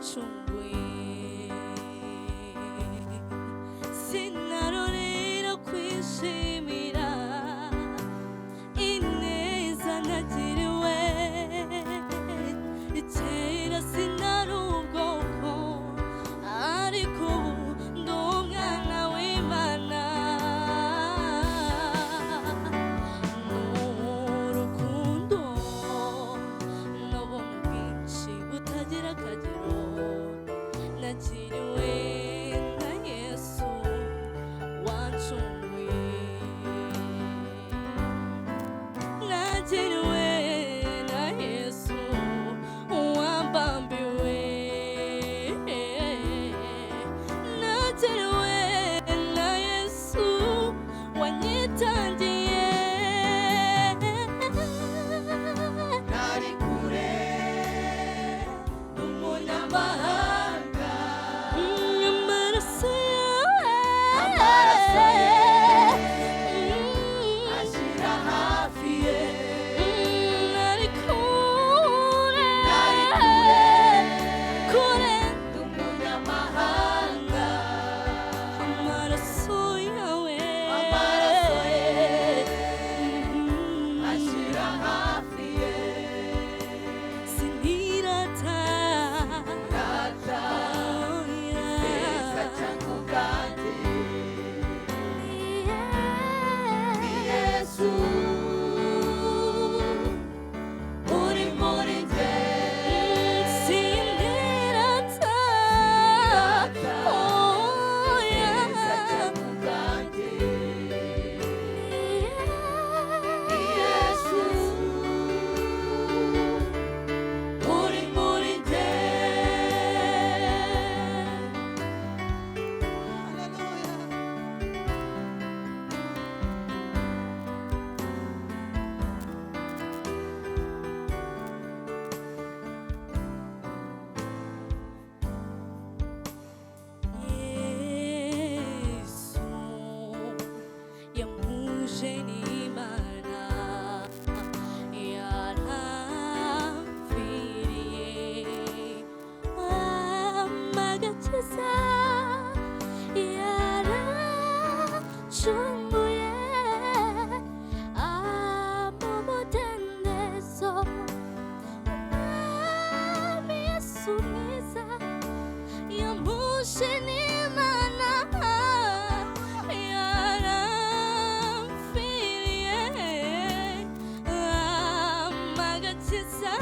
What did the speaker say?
wacunguye. Sinarorera kwishimira ineza nagiriwe, kera sinari ubwoko ariko ubu ndi umwana w'Imana. N'urukundo n'ubuntu bwinshi butagira akagero nagiriwe na Yesu wancunguye. Nagiriwe na Yesu wambambiwe. Nagiriwe na Yesu wanyitangiye. nari kure n'umunyamahanga, Amaraso amaraso ye ye ashira hafi ye. nari kure kure n'umunyamahanga, amaraso yawe amaraso ye ashira hafi ye. sinirata Rata neza cyangwa ubwanjye ni Yesu uri muri njye. sinirata Neza cyangwa ubwanjye ni Yesu uri muri njye. Yesu yamuje n'Imana, yaramfiriye amagakiza, yaracunguye amumudendezo. Umwami Yesu mwiza yamuje n'Imana, yaramfiriye amagakiza,